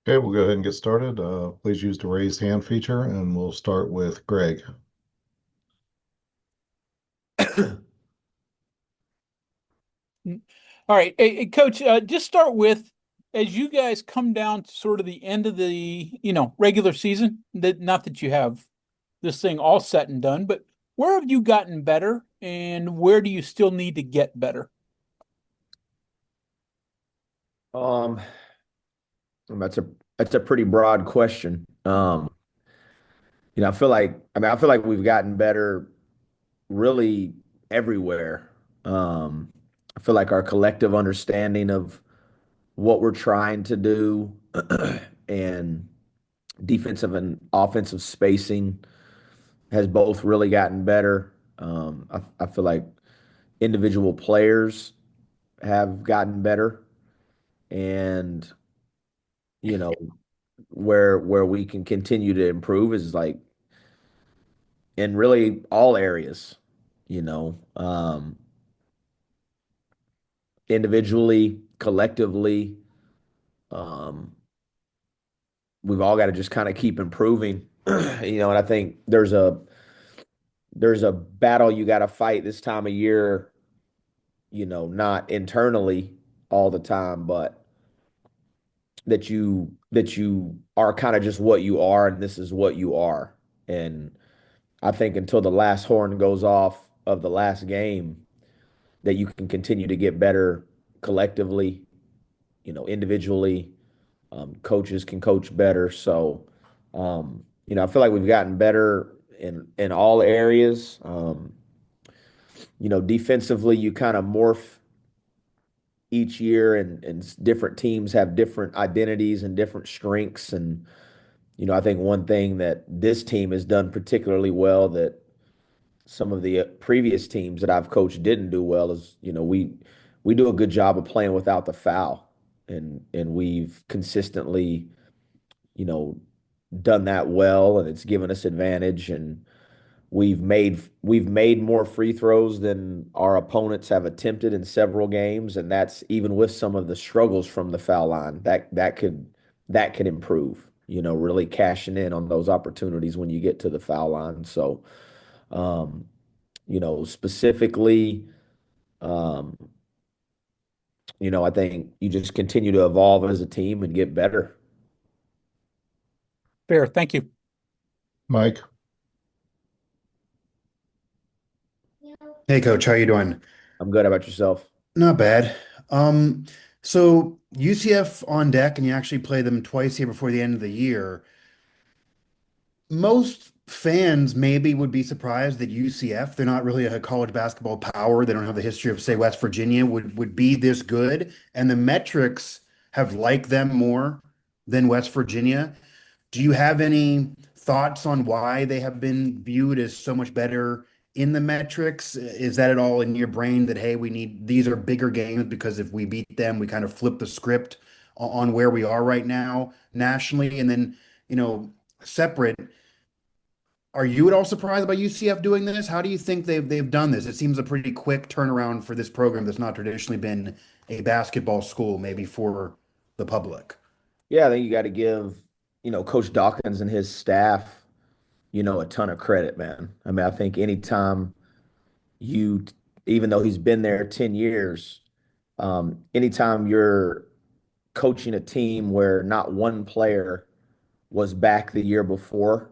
Okay, we'll go ahead and get started. Please use the raise hand feature, and we'll start with Greg. Mm. All right. Hey, Coach, just start with as you guys come down to sort of the end of the regular season, that not that you have this thing all set and done, but where have you gotten better and where do you still need to get better? Um, that's a pretty broad question. I feel like we've gotten better really everywhere. Um, I feel like our collective understanding of what we're trying to do and defensive and offensive spacing has both really gotten better. I feel like individual players have gotten better, and you know, where we can continue to improve is like in really all areas, you know, individually, collectively, um, we've all got to just kind of keep improving, and I think there's a battle you got to fight this time of year, not internally all the time, but that you are kind of just what you are, and this is what you are. And I think until the last horn goes off of the last game, that you can continue to get better collectively, individually. Coaches can coach better. So, I feel like we've gotten better in all areas. Defensively, you kind of morph each year, and different teams have different identities and different strengths. And, I think one thing that this team has done particularly well that some of the previous teams that I've coached didn't do well is, we do a good job of playing without the foul, and we've consistently, you know, done that well, and it's given us advantage. And we've made more free throws than our opponents have attempted in several games, and that's even with some of the struggles from the foul line. That could improve. Really cashing in on those opportunities when you get to the foul line. So, um, specifically, um, I think you just continue to evolve as a team and get better. Fair. Thank you. Mike. Hey coach, how you doing? I'm good. How about yourself? Not bad. Um, so UCF on deck, and you actually play them twice here before the end of the year. Most fans maybe would be surprised that UCF, they're not really a college basketball power. They don't have the history of, say, West Virginia, would be this good. And the metrics have liked them more than West Virginia. Do you have any thoughts on why they have been viewed as so much better in the metrics? Is that at all in your brain that, hey, we need these are bigger games because if we beat them, we kind of flip the script on where we are right now nationally? And then, separate, are you at all surprised by UCF doing this? How do you think they've done this? It seems a pretty quick turnaround for this program that's not traditionally been a basketball school, maybe for the public. Yeah, I think you got to give, Coach Dawkins and his staff, a ton of credit, man. I mean, I think anytime you, even though he's been there 10 years, anytime you're coaching a team where not one player was back the year before,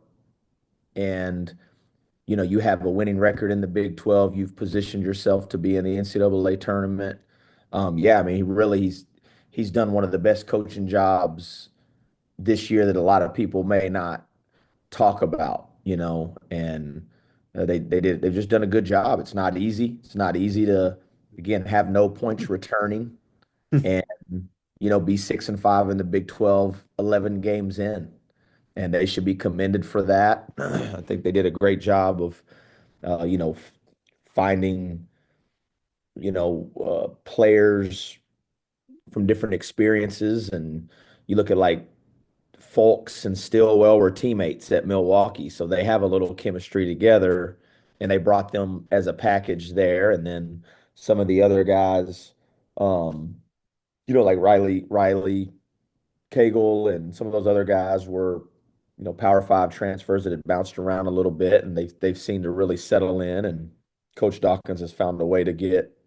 and, you have a winning record in the Big 12, you've positioned yourself to be in the NCAA tournament. Yeah, I mean, he's done one of the best coaching jobs this year that a lot of people may not talk about, and they've just done a good job. It's not easy. It's not easy to again have no points returning and be 6-5 in the Big 12, 11 games in, and they should be commended for that. I think they did a great job of finding players from different experiences. And you look at like Folks and Stillwell were teammates at Milwaukee, so they have a little chemistry together, and they brought them as a package there. And then some of the other guys, like Riley Cagle and some of those other guys were, Power Five transfers that had bounced around a little bit, and they've seemed to really settle in. And Coach Dawkins has found a way to get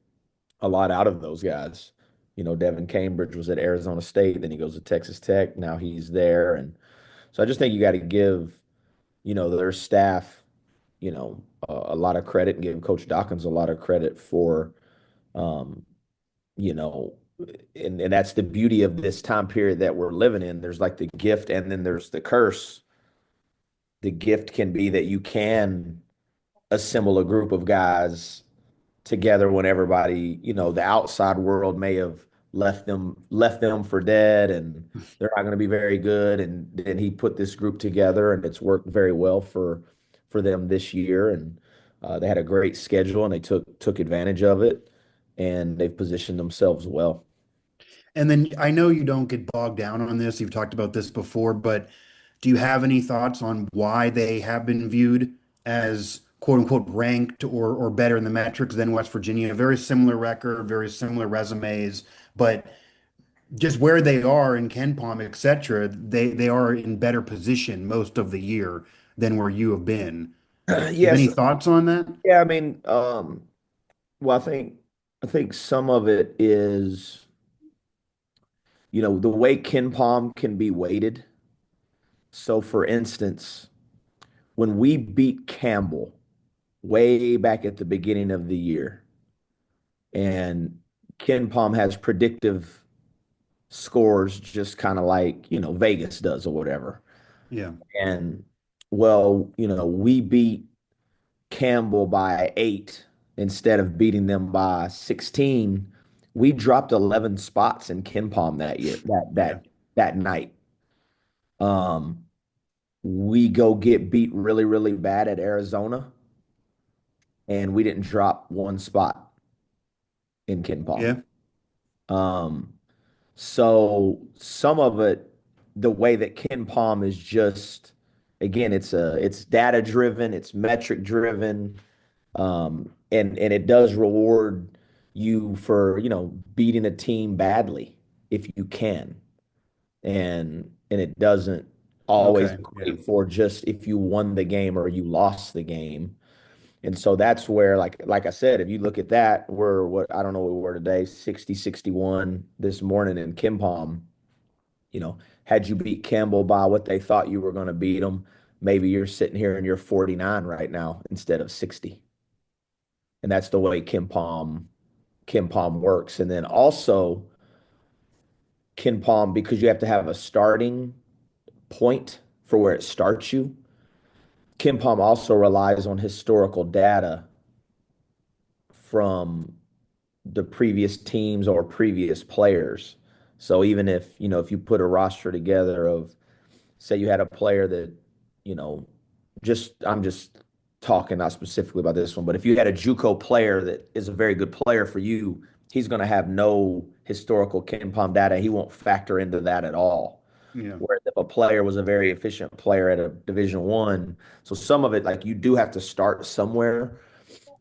a lot out of those guys. Devin Cambridge was at Arizona State, then he goes to Texas Tech. Now he's there, and so I just think you got to give, their staff, a lot of credit and give Coach Dawkins a lot of credit for, um, you know, and that's the beauty of this time period that we're living in. There's like the gift and then there's the curse. The gift can be that you can assemble a group of guys together when everybody, the outside world may have left them for dead and they're not going to be very good. And then he put this group together and it's worked very well for them this year. And they had a great schedule and they took advantage of it and they've positioned themselves well. And then I know you don't get bogged down on this. You've talked about this before, but do you have any thoughts on why they have been viewed as quote unquote ranked or better in the metrics than West Virginia? A very similar record, very similar resumes, but just where they are in Ken Palm, et cetera, they are in better position most of the year than where you have been. Do you have Yes, any thoughts on that? yeah, I mean, well, I think some of it is, the way Ken Palm can be weighted. So, for instance, when we beat Campbell way back at the beginning of the year, and Ken Palm has predictive scores just kind of like, Vegas does or whatever. Yeah. And well, we beat Campbell by 8 instead of beating them by 16. We dropped 11 spots in Ken Palm that year, that Yeah. that that night. Um, we go get beat really, really bad at Arizona, and we didn't drop one spot in Ken Palm. Yeah. Um, so some of it, the way that Ken Palm is just, again, it's data driven, it's metric driven, and it does reward you for beating a team badly if you can, and it doesn't always Okay. Yeah. equate for just if you won the game or you lost the game. And so that's where, like I said, if you look at that, we're what I don't know what we were today, 60, 61 this morning in Kim Palm. Had you beat Campbell by what they thought you were going to beat them, maybe you're sitting here and you're 49 right now instead of 60. And that's the way Kim Palm works. And then also Kim Palm, because you have to have a starting point for where it starts you. Kim Palm also relies on historical data from the previous teams or previous players. So even if you put a roster together of, say you had a player that, you know, I'm just talking not specifically about this one, but if you had a JUCO player that is a very good player for you, he's going to have no historical Ken Palm data. He won't factor into that at all. Yeah. Whereas if a player was a very efficient player at a Division One, so some of it, like you do have to start somewhere,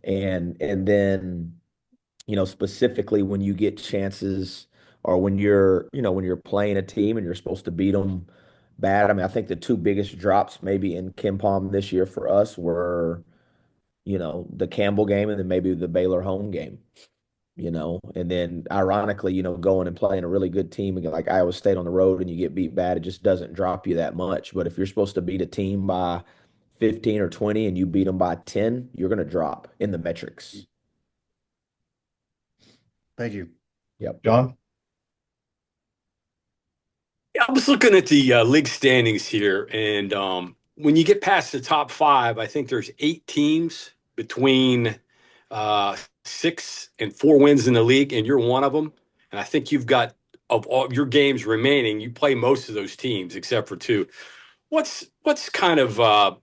and then specifically when you get chances or when you're playing a team and you're supposed to beat them bad. I mean, I think the two biggest drops maybe in Ken Palm this year for us were, the Campbell game and then maybe the Baylor home game. And then ironically, going and playing a really good team like Iowa State on the road and you get beat bad, it just doesn't drop you that much. But if you're supposed to beat a team by 15 or 20 and you beat them by 10, you're going to drop in the metrics. Thank you. Yep. John? Yeah, I was looking at the league standings here, and when you get past the top five, I think there's 8 teams between 6 and 4 wins in the league, and you're one of them. And I think you've got of all your games remaining, you play most of those teams except for 2. What's kind of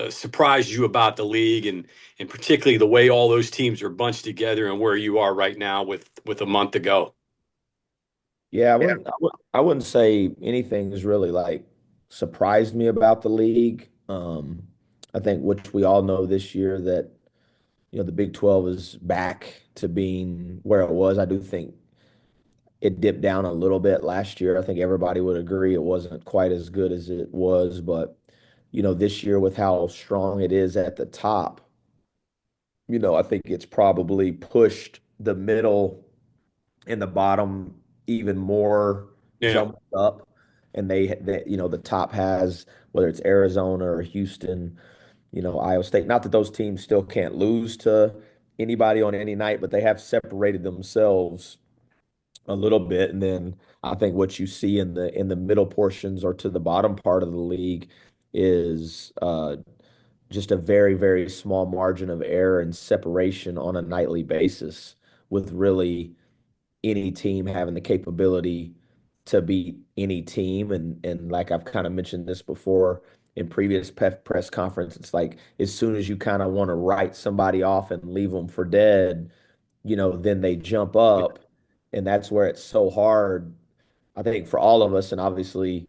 surprised you about the league, and particularly the way all those teams are bunched together and where you are right now with a month to go? Yeah, I wouldn't say anything's really like surprised me about the league. I think which we all know this year that the Big 12 is back to being where it was. I do think it dipped down a little bit last year. I think everybody would agree it wasn't quite as good as it was, but this year with how strong it is at the top, I think it's probably pushed the middle and the bottom even more Yeah. jumped up. And the top has, whether it's Arizona or Houston, Iowa State. Not that those teams still can't lose to anybody on any night, but they have separated themselves a little bit. And then I think what you see in the middle portions or to the bottom part of the league is just a very, very small margin of error and separation on a nightly basis, with really any team having the capability to beat any team. And like I've kind of mentioned this before in previous press conference, it's like as soon as you kind of want to write somebody off and leave them for dead, then they jump up, and that's where it's so hard, I think, for all of us. And obviously,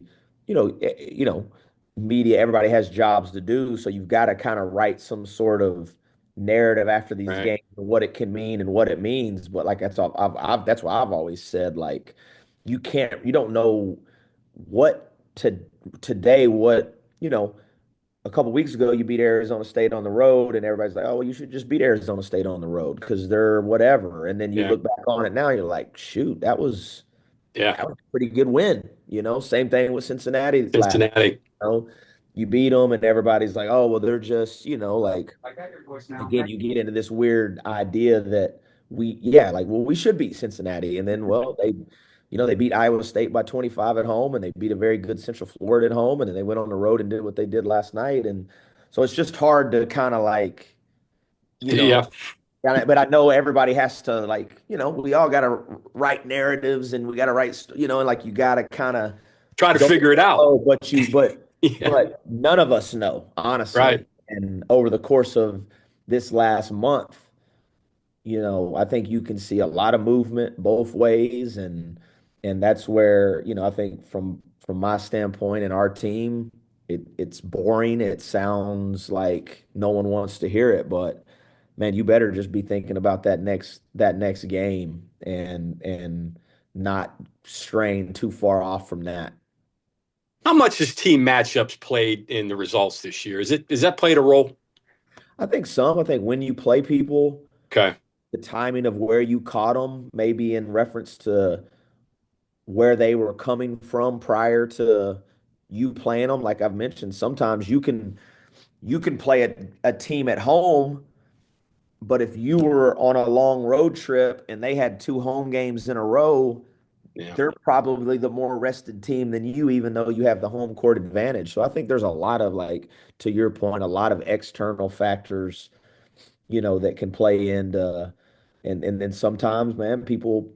media, everybody has jobs to do, so you've got to kind of write some sort of narrative after these Right. games and what it can mean and what it means. But like that's all that's why I've always said, like, you don't know what today, what, a couple weeks ago you beat Arizona State on the road, and everybody's like, oh, well, you should just beat Arizona State on the road because they're whatever. And then you Yeah. look back on it now, you're like, shoot, Yeah. that was a pretty good win. Same thing with Cincinnati last. Cincinnati. know, you beat them, and everybody's like, oh, well, they're just, like, again, you get into this weird idea that yeah, like, well, we should beat Cincinnati. And then, well, they beat Iowa State by 25 at home, and they beat a very good Central Florida at home, and then they went on the road and did what they did last night. And so it's just hard to kind of like, you know, Yeah. but I know everybody has to, like, we all got to write narratives, and we got to write, and like you got to kind of Try to go, figure it out. oh, Yeah. but none of us know, Right. honestly. And over the course of this last month, I think you can see a lot of movement both ways, and that's where, I think from my standpoint and our team, it's boring. It sounds like no one wants to hear it, but man, you better just be thinking about that next game and not strain too far off from that. How much has team matchups played in the results this year? Is that played a role? I think some. I think when you play people, Okay. the timing of where you caught them, maybe in reference to where they were coming from prior to you playing them. Like I've mentioned, sometimes you can play a team at home, but if you were on a long road trip and they had two home games in a row, Yeah. they're probably the more rested team than you, even though you have the home court advantage. So I think there's a lot of, like, to your point, a lot of external factors, that can play into, and then sometimes, man, people,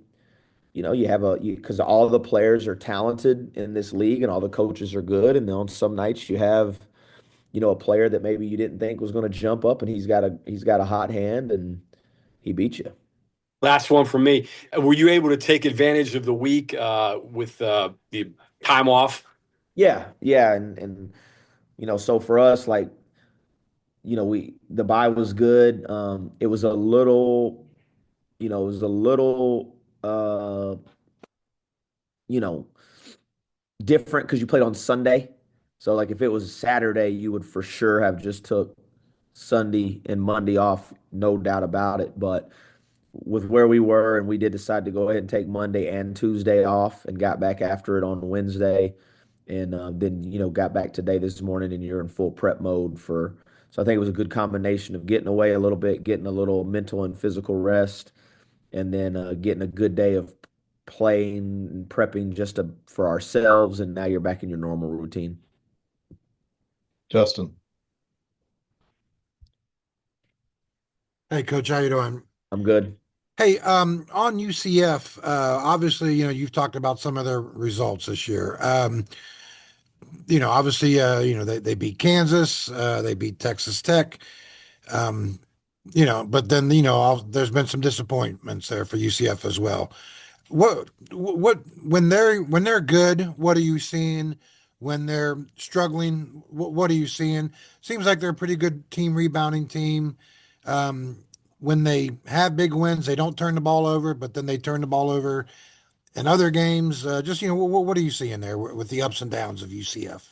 you have because all the players are talented in this league and all the coaches are good. And then on some nights you have, a player that maybe you didn't think was going to jump up, and he's got a hot hand and he beat you. Last one from me. Were you able to take advantage of the week with the time off? Yeah, yeah, and so for us, like, the buy was good. It was a little, it was a little, you know, different because you played on Sunday. So like if it was Saturday, you would for sure have just took Sunday and Monday off, no doubt about it. But with where we were, and we did decide to go ahead and take Monday and Tuesday off, and got back after it on Wednesday, and then got back today this morning, and you're in full prep mode for. So I think it was a good combination of getting away a little bit, getting a little mental and physical rest, and then getting a good day of playing and prepping just for ourselves. And now you're back in your normal routine. Justin. Hey, Coach, how you doing? I'm good. Hey, on UCF, obviously, you've talked about some of their results this year. Obviously, they beat Kansas, they beat Texas Tech, um, but then, there's been some disappointments there for UCF as well. When they're good, what are you seeing? When they're struggling, what are you seeing? Seems like they're a pretty good team, rebounding team. Um, when they have big wins, they don't turn the ball over, but then they turn the ball over and other games? Just, what are you seeing there with the ups and downs of UCF?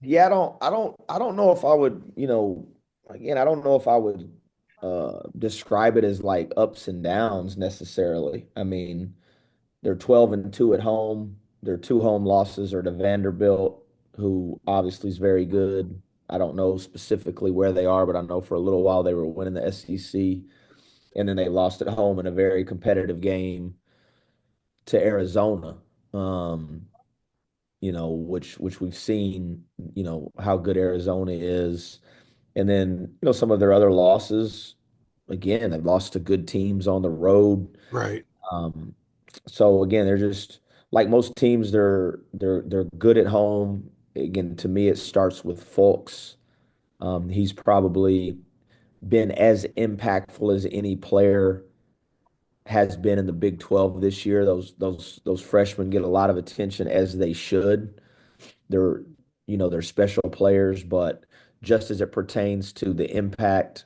Yeah, I don't know if I would, again, I don't know if I would describe it as like ups and downs necessarily. I mean, they're 12-2 at home. Their two home losses are to Vanderbilt, who obviously is very good. I don't know specifically where they are, but I know for a little while they were winning the SEC, and then they lost at home in a very competitive game to Arizona. Um, which we've seen, how good Arizona is. And then, some of their other losses, again, they've lost to good teams on the road. Right. Um, so again, they're just like most teams, they're good at home. Again, to me, it starts with Fulks. He's probably been as impactful as any player has been in the Big 12 this year. Those freshmen get a lot of attention as they should. They're they're special players, but just as it pertains to the impact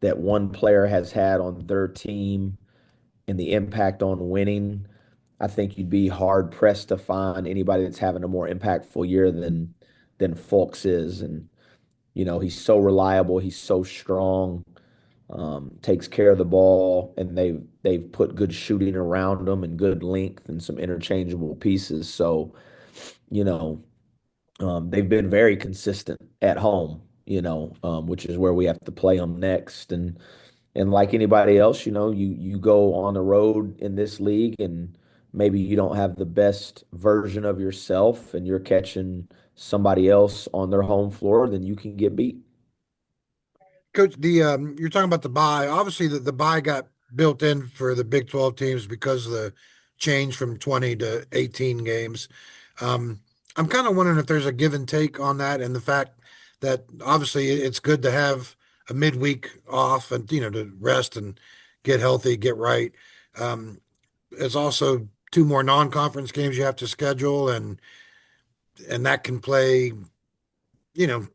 that one player has had on their team and the impact on winning, I think you'd be hard pressed to find anybody that's having a more impactful year than Fulks is. And he's so reliable, he's so strong, takes care of the ball, and they've put good shooting around him and good length and some interchangeable pieces. So, you know, they've been very consistent at home, which is where we have to play them next. And like anybody else, you go on the road in this league and maybe you don't have the best version of yourself and you're catching somebody else on their home floor, then you can get beat. Coach, the you're talking about the bye. Obviously, the bye got built in for the Big 12 teams because of the change from 20 to 18 games. Um, I'm kind of wondering if there's a give and take on that, and the fact that obviously it's good to have a midweek off and to rest and get healthy, get right. Um, there's also two more non-conference games you have to schedule, and that can play, you know,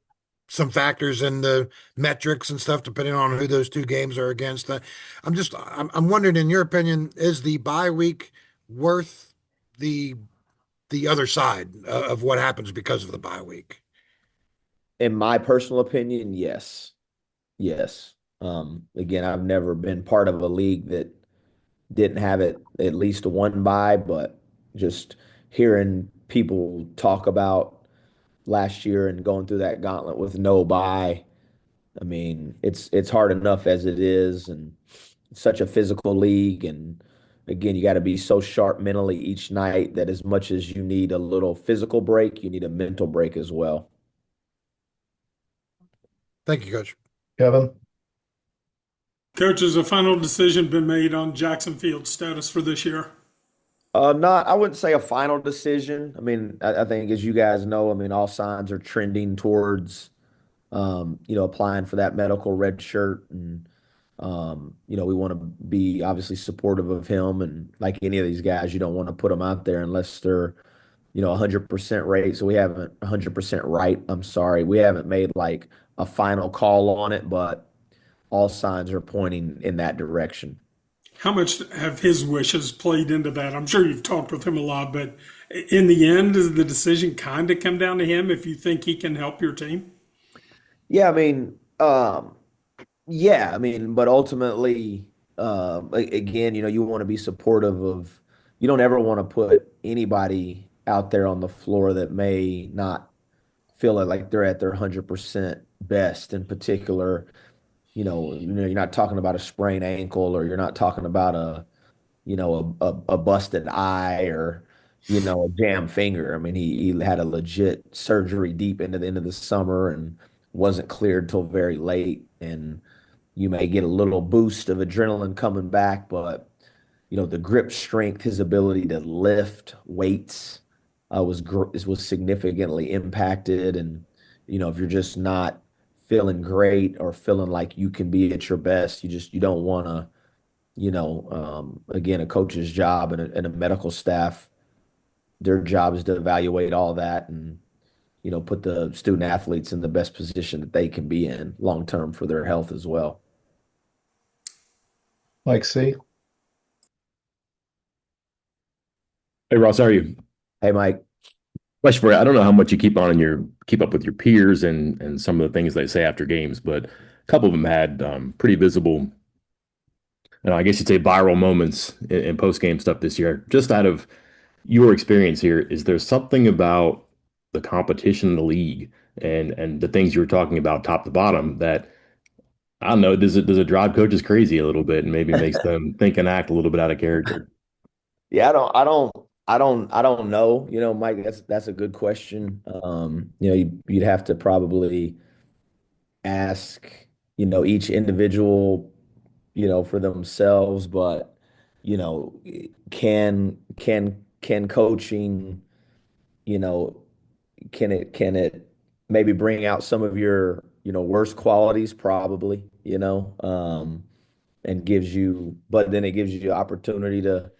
some factors in the metrics and stuff, depending on who those two games are against. I'm wondering, in your opinion, is the bye week worth the the other side of what happens because of the bye week? In my personal opinion, yes. Yes. Again, I've never been part of a league that didn't have it at least one bye, but just hearing people talk about last year and going through that gauntlet with no bye. I mean, it's hard enough as it is, and it's such a physical league. And again, you got to be so sharp mentally each night that as much as you need a little physical break, you need a mental break as well. Thank you, Coach. Kevin? Coach, has a final decision been made on Jackson Field's status for this year? Not, I wouldn't say a final decision. I mean, I think as you guys know, I mean, all signs are trending towards, applying for that medical red shirt. And, we want to be obviously supportive of him. And like any of these guys, you don't want to put them out there unless they're, 100% right. So we haven't 100% right. I'm sorry. We haven't made like a final call on it, but all signs are pointing in that direction. How much have his wishes played into that? I'm sure you've talked with him a lot, but in the end, does the decision kind of come down to him if you think he can help your team? Yeah, I mean, yeah, I mean, but ultimately, again, you want to be supportive of, you don't ever want to put anybody out there on the floor that may not feel like they're at their 100% best. In particular, you're not talking about a sprained ankle, or you're not talking about a busted eye, or a jammed finger. I mean, he had a legit surgery deep into the end of the summer and wasn't cleared till very late. And you may get a little boost of adrenaline coming back, but the grip strength, his ability to lift weights, was significantly impacted. And if you're just not feeling great or feeling like you can be at your best, you don't want to, again, a coach's job and a medical staff, their job is to evaluate all that and put the student athletes in the best position that they can be in long term for their health as well. Mike C? Hey Ross, how are you? Hey, Mike. Question for you. I don't know how much you keep up with your peers and some of the things they say after games, but a couple of them had pretty visible, I guess you'd say viral moments in post game stuff this year. Just out of your experience here, is there something about the competition in the league and the things you were talking about top to bottom that I don't know, does it drive coaches crazy a little bit and maybe makes them think and act a little bit out of character? Yeah, I don't know. Mike, that's a good question. You'd have to probably ask, each individual, for themselves, but you know, can coaching, you know, can it maybe bring out some of your, worst qualities? Probably, and but then it gives you opportunity to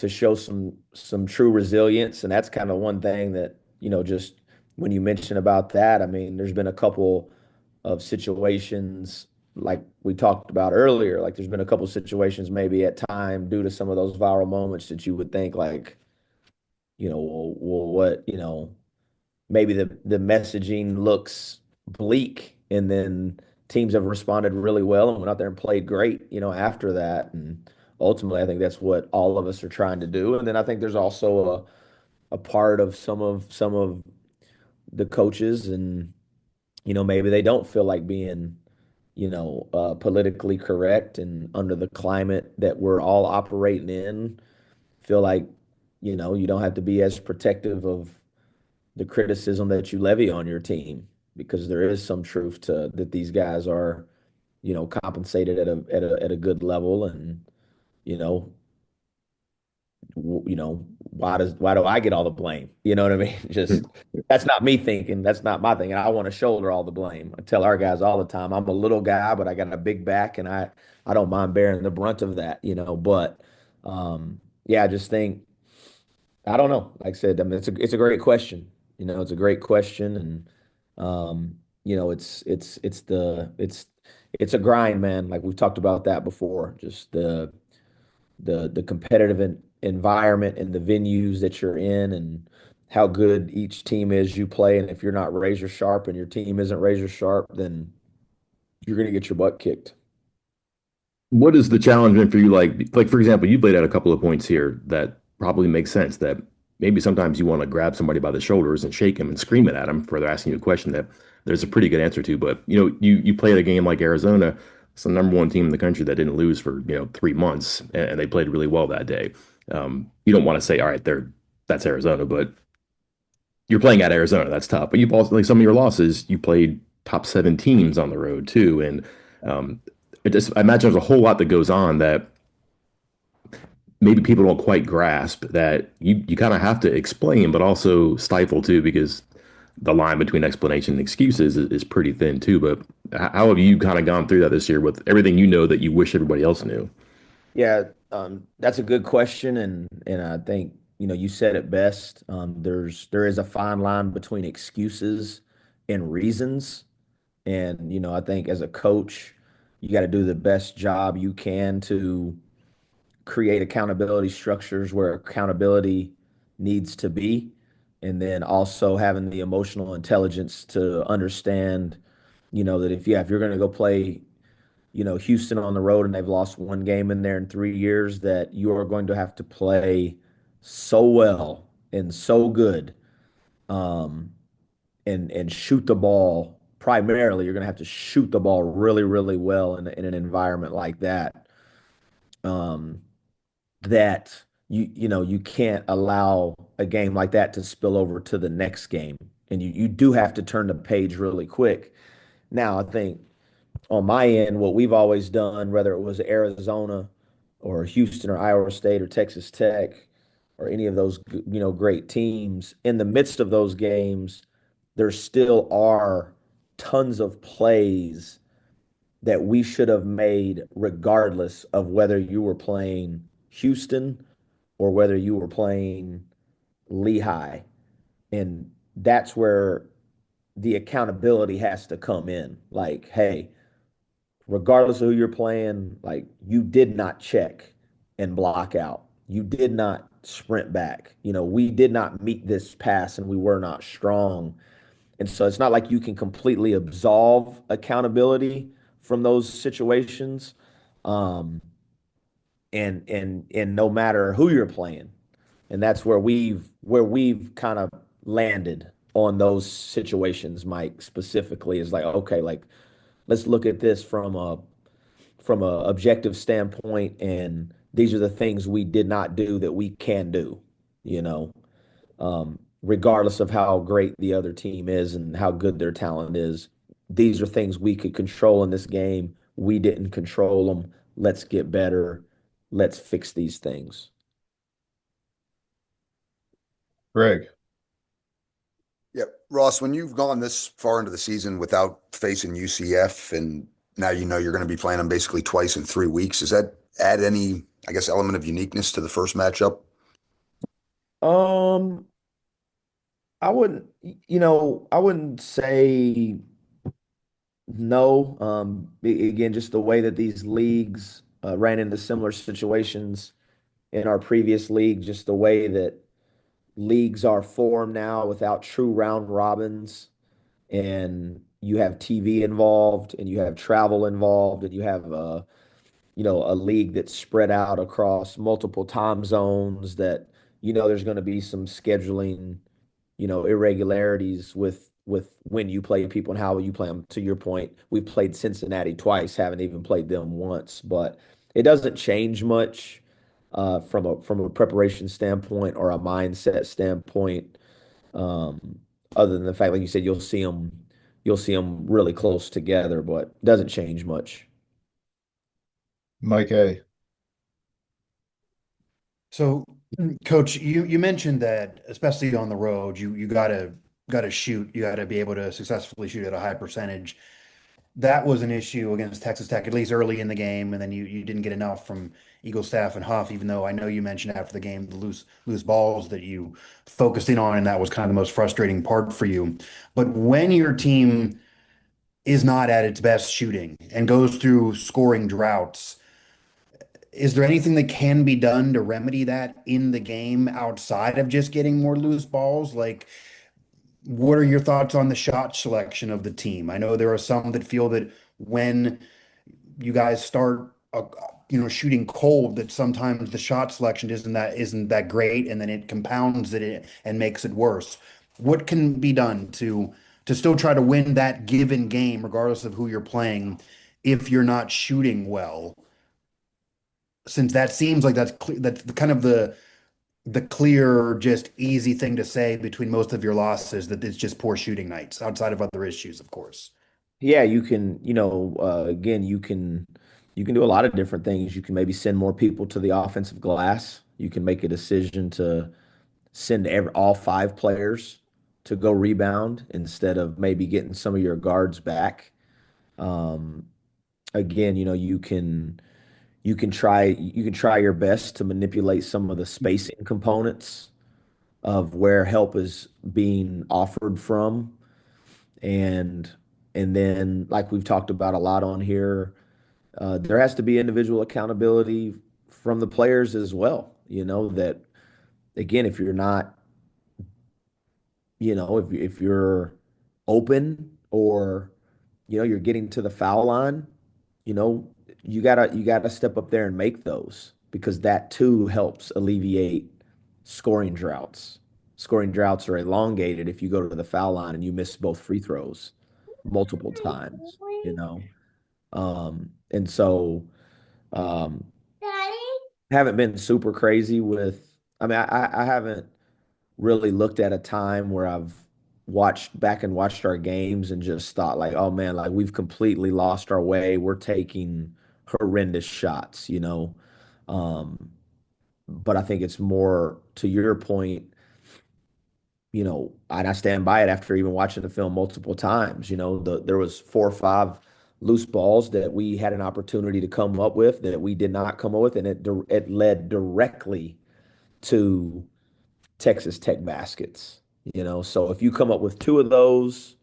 show some true resilience. And that's kind of one thing that, just when you mention about that, I mean, there's been a couple of situations like we talked about earlier. Like there's been a couple of situations maybe at time due to some of those viral moments that you would think like, well, what, maybe the messaging looks bleak, and then teams have responded really well and went out there and played great, after that. And ultimately, I think that's what all of us are trying to do. And then I think there's also a part of some of the coaches, and maybe they don't feel like being politically correct, and under the climate that we're all operating in, feel like you don't have to be as protective of the criticism that you levy on your team, because there is some truth to that these guys are, compensated at a good level. And you know why do I get all the blame? You know what I mean? Just that's not me thinking. That's not my thing. I want to shoulder all the blame. I tell our guys all the time, I'm a little guy, but I got a big back, and I don't mind bearing the brunt of that. But yeah, I just think I don't know. Like I said, I mean, it's a great question. It's a great question, and it's a grind, man. Like we've talked about that before. Just the competitive environment and the venues that you're in, and how good each team is you play. And if you're not razor sharp and your team isn't razor sharp, then you're gonna get your butt kicked. What is the challenge been for you? Like for example, you laid out a couple of points here that probably make sense. That maybe sometimes you want to grab somebody by the shoulders and shake him and scream it at him for they're asking you a question that there's a pretty good answer to. But you played a game like Arizona, it's the number one team in the country that didn't lose for 3 months, and they played really well that day. You don't want to say, all right, that's Arizona, but you're playing at Arizona. That's tough. But you've also like some of your losses, you played top seven teams on the road too, and I imagine there's a whole lot that goes on that maybe people don't quite grasp that you kind of have to explain, but also stifle too, because the line between explanation and excuses is pretty thin too. But how have you kind of gone through that this year with everything that you wish everybody else knew? Yeah, that's a good question, and I think you said it best. There is a fine line between excuses and reasons. And I think as a coach, you got to do the best job you can to create accountability structures where accountability needs to be, and then also having the emotional intelligence to understand, that if you're going to go play, Houston on the road, and they've lost one game in there in 3 years, that you are going to have to play so well and so good, um, and shoot the ball. Primarily, you're going to have to shoot the ball really, really well in an environment like that. Um, that you can't allow a game like that to spill over to the next game, and you do have to turn the page really quick. Now, I think on my end, what we've always done, whether it was Arizona or Houston or Iowa State or Texas Tech or any of those great teams, in the midst of those games, there still are tons of plays that we should have made regardless of whether you were playing Houston or whether you were playing Lehigh. And that's where the accountability has to come in. Like, hey, regardless of who you're playing, like you did not check and block out. You did not sprint back. We did not meet this pass and we were not strong. And so it's not like you can completely absolve accountability from those situations. Um, and no matter who you're playing. And that's where we've kind of landed on those situations, Mike, specifically is like, okay, like let's look at this from a objective standpoint, and these are the things we did not do that we can do, you know, regardless of how great the other team is and how good their talent is. These are things we could control in this game. We didn't control them. Let's get better. Let's fix these things. Greg. Yeah, Ross, when you've gone this far into the season without facing UCF and now you know you're going to be playing them basically twice in 3 weeks, does that add any, I guess, element of uniqueness to the first matchup? Um, I wouldn't say no. Again, just the way that these leagues ran into similar situations in our previous league, just the way that leagues are formed now without true round robins, and you have TV involved, and you have travel involved, and you have a league that's spread out across multiple time zones that there's going to be some scheduling irregularities with when you play people and how you play them. To your point, we've played Cincinnati twice, haven't even played them once, but it doesn't change much from a preparation standpoint or a mindset standpoint. Um, Other than the fact, like you said, you'll see them really close together, but it doesn't change much. Mike A. So, Coach, you mentioned that especially on the road, you gotta shoot. You gotta be able to successfully shoot at a high percentage. That was an issue against Texas Tech, at least early in the game, and then you didn't get enough from Eagle staff and Huff, even though I know you mentioned after the game the loose balls that you focused in on, and that was kind of the most frustrating part for you. But when your team is not at its best shooting and goes through scoring droughts, is there anything that can be done to remedy that in the game outside of just getting more loose balls? Like, what are your thoughts on the shot selection of the team? I know there are some that feel that when you guys start shooting cold, that sometimes the shot selection isn't that great, and then it compounds it and makes it worse. What can be done to still try to win that given game regardless of who you're playing if you're not shooting well, since that seems like that's kind of the clear, just easy thing to say between most of your losses, that it's just poor shooting nights outside of other issues, of course. Yeah, you can, again, you can do a lot of different things. You can maybe send more people to the offensive glass. You can make a decision to send all five players to go rebound instead of maybe getting some of your guards back. Um, Again, you can try your best to manipulate some of the spacing components of where help is being offered from, and then, like we've talked about a lot on here, there has to be individual accountability from the players as well. That, again, if you're not, if you're open, or you're getting to the foul line, you know, you gotta step up there and make those, because that too helps alleviate scoring droughts. Scoring droughts are elongated if you go to the foul line and you miss both free throws multiple times, you know. And so um haven't been super crazy with, I mean, I haven't really looked at a time where I've watched back and watched our games and just thought like, oh man, like we've completely lost our way. We're taking horrendous shots. Um, but I think it's more to your point, and I stand by it after even watching the film multiple times. There was 4 or 5 loose balls that we had an opportunity to come up with that we did not come up with, and it led directly to Texas Tech baskets. So if you come up with 2 of those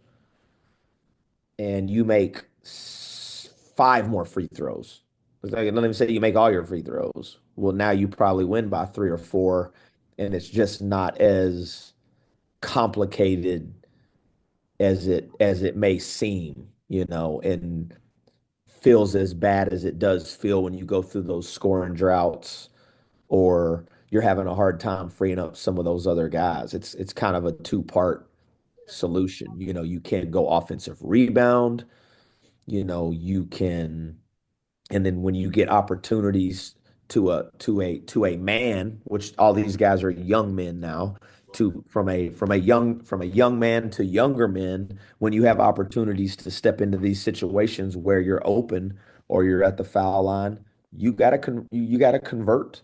and you make 5 more free throws, let me say you make all your free throws. Well, now you probably win by 3 or 4, and it's just not as complicated as it may seem, and feels as bad as it does feel when you go through those scoring droughts or you're having a hard time freeing up some of those other guys. It's kind of a two-part solution. You can go offensive rebound, you can, and then when you get opportunities to a man, which all these guys are young men now, to from a young man to younger men, when you have opportunities to step into these situations where you're open or you're at the foul line, you gotta convert.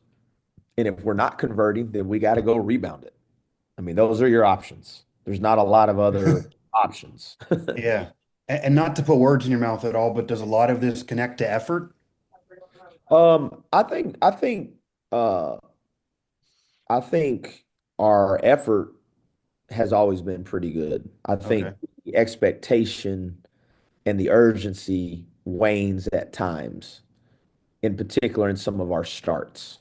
And if we're not converting, then we got to go rebound it. I mean, those are your options. There's not a lot of other options. Yeah. And not to put words in your mouth at all, but does a lot of this connect to effort? Uh, I think our effort has always been pretty good. I think Okay. the expectation and the urgency wanes at times, in particular in some of our starts.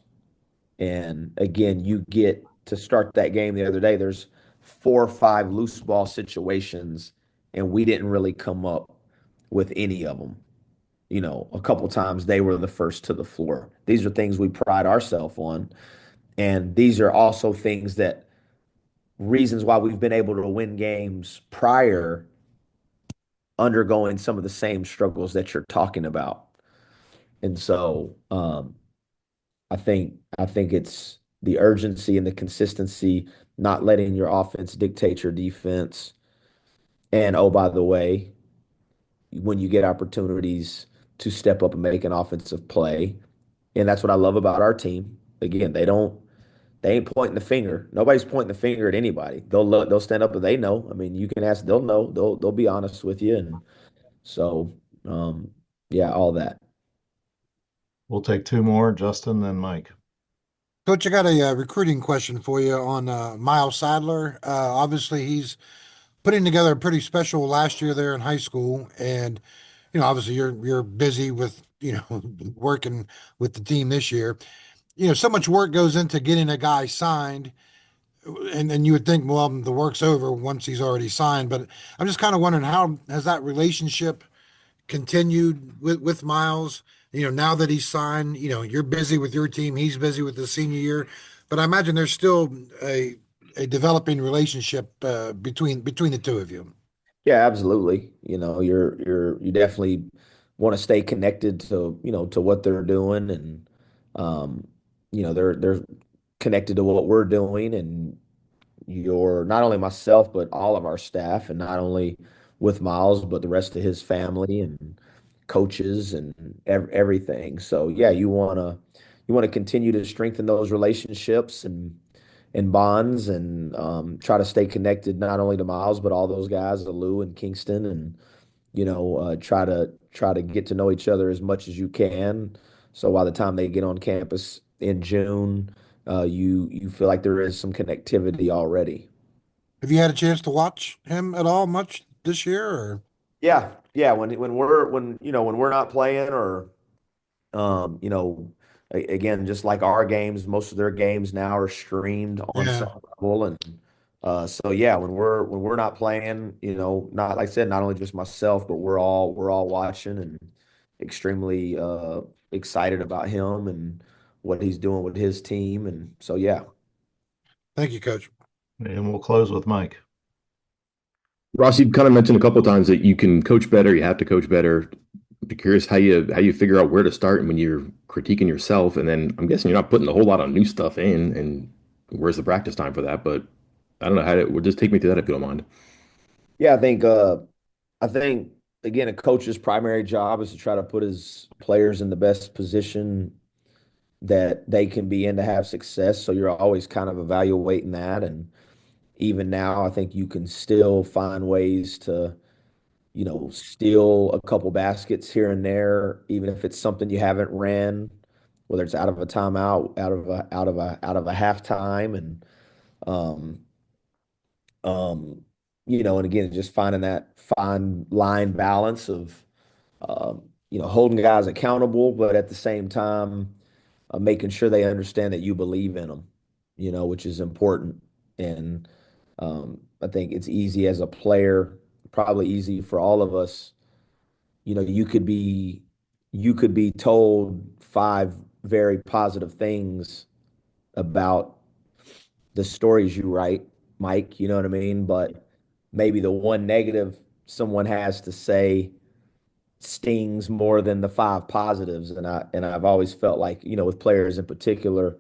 And again, you get to start that game the other day. There's 4 or 5 loose ball situations, and we didn't really come up with any of them. A couple times they were the first to the floor. These are things we pride ourselves on. And these are also things that reasons why we've been able to win games prior, undergoing some of the same struggles that you're talking about. And so I think it's the urgency and the consistency, not letting your offense dictate your defense. And oh, by the way, when you get opportunities to step up and make an offensive play, and that's what I love about our team. Again, they ain't pointing the finger. Nobody's pointing the finger at anybody. They'll stand up and they know. I mean, you can ask, they'll know. They'll be honest with you. And so, yeah, all that. We'll take two more, Justin, then Mike. Coach, I got a recruiting question for you on Miles Sadler. Obviously, he's putting together a pretty special last year there in high school, and obviously you're busy with working with the team this year. So much work goes into getting a guy signed, and you would think, well, the work's over once he's already signed. But I'm just kind of wondering, how has that relationship continued with Miles? Now that he's signed, you're busy with your team, he's busy with the senior year, but I imagine there's still a developing relationship between the two of you. Yeah, absolutely. You definitely want to stay connected to what they're doing, and they're connected to what we're doing, and you're not only myself but all of our staff, and not only with Miles but the rest of his family and coaches and everything. So yeah, you want to continue to strengthen those relationships and bonds, and try to stay connected not only to Miles but all those guys, Lou and Kingston, and try to get to know each other as much as you can. So by the time they get on campus in June, you feel like there is some connectivity already. Have you had a chance to watch him at all much this year, or? Yeah, yeah. When we're not playing, or again, just like our games, most of their games now are streamed on Yeah. some level, and so yeah, when we're not playing, not like I said, not only just myself, but we're all watching and extremely excited about him and what he's doing with his team, and so yeah. Thank you, Coach. And we'll close with Mike. Ross, you've kind of mentioned a couple of times that you can coach better, you have to coach better. Be curious how you figure out where to start when you're critiquing yourself, and then I'm guessing you're not putting a whole lot of new stuff in. And where's the practice time for that? But I don't know how to. Well, just take me through that if you don't mind. Yeah, I think again, a coach's primary job is to try to put his players in the best position that they can be in to have success. So you're always kind of evaluating that. And even now, I think you can still find ways to, steal a couple baskets here and there, even if it's something you haven't ran, whether it's out of a timeout, out of a halftime, and um, and again, just finding that fine line balance of, holding guys accountable, but at the same time, making sure they understand that you believe in them. which is important. And I think it's easy as a player, probably easy for all of us. You could be told five very positive things about the stories you write, Mike, you know what I mean? But maybe the one negative someone has to say stings more than the five positives. And I've always felt like, with players in particular,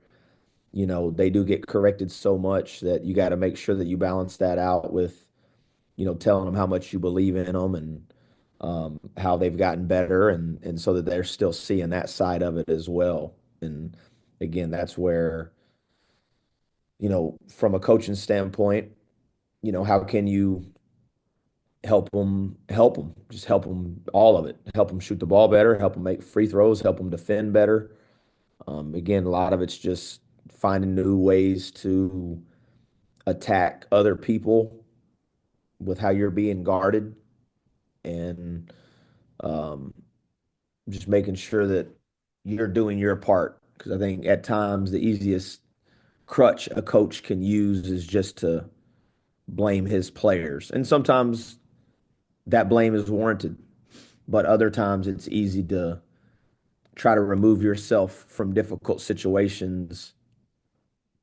they do get corrected so much that you got to make sure that you balance that out with, telling them how much you believe in them and how they've gotten better, and so that they're still seeing that side of it as well. And again, that's where, from a coaching standpoint, how can you just help them, all of it, help them shoot the ball better, help them make free throws, help them defend better. Again, a lot of it's just finding new ways to attack other people with how you're being guarded, and um, just making sure that you're doing your part. Because I think at times the easiest crutch a coach can use is just to blame his players. And sometimes that blame is warranted, but other times it's easy to try to remove yourself from difficult situations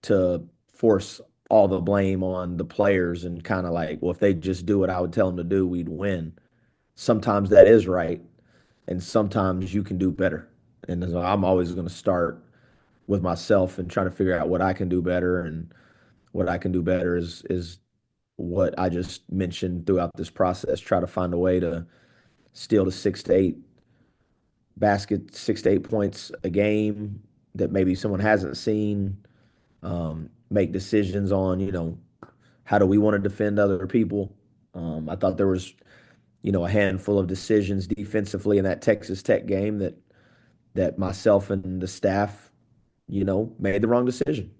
to force all the blame on the players, and kind of like, well, if they just do what I would tell them to do, we'd win. Sometimes that is right, and sometimes you can do better. And so I'm always going to start with myself and try to figure out what I can do better. And what I can do better is what I just mentioned throughout this process. Try to find a way to steal the 6 to 8 points a game that maybe someone hasn't seen. Make decisions on, how do we want to defend other people. I thought there was, a handful of decisions defensively in that Texas Tech game that myself and the staff, made the wrong decision.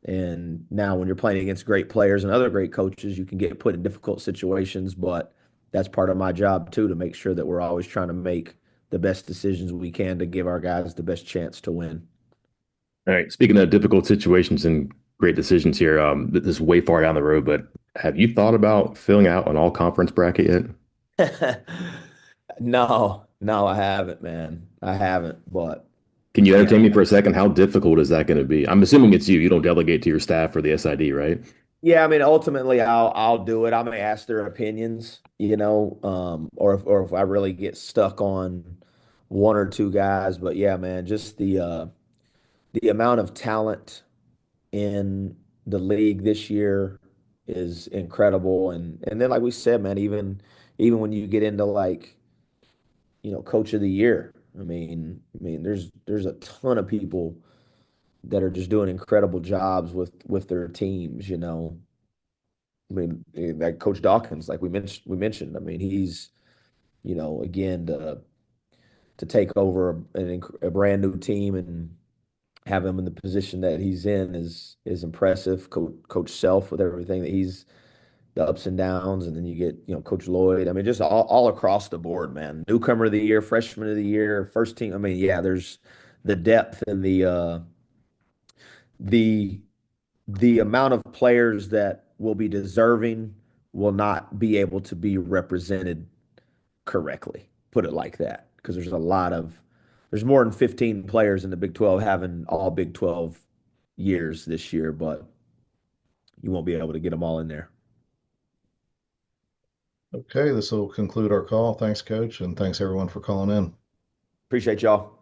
And now when you're playing against great players and other great coaches, you can get put in difficult situations, but that's part of my job too, to make sure that we're always trying to make the best decisions we can to give our guys the best chance to win. All right. Speaking of difficult situations and great decisions here, this is way far down the road, but have you thought about filling out an all conference bracket yet? No, I haven't, man. I haven't, but Can you yeah. entertain me for a second? How difficult is that going to be? I'm assuming it's you. You don't delegate to your staff or the SID, right? Yeah, I mean, ultimately, I'll do it. I may ask their opinions, or if I really get stuck on one or two guys. But yeah, man, just the amount of talent in the league this year is incredible. And then, like we said, man, even when you get into, like, coach of the year, I mean, there's a ton of people that are just doing incredible jobs with their teams. Like Coach Dawkins, like we mentioned. I mean, he's, again, to take over a brand new team and have him in the position that he's in is impressive. Coach Self, with everything that he's, the ups and downs, and then you get, Coach Lloyd. I mean, just all across the board, man. Newcomer of the year, freshman of the year, first team. I mean, yeah, there's the depth and the the amount of players that will be deserving will not be able to be represented correctly. Put it like that, because there's more than 15 players in the Big 12 having all Big 12 years this year, but you won't be able to get them all in there. Okay, this will conclude our call. Thanks, Coach, and thanks everyone for calling in. Appreciate y'all.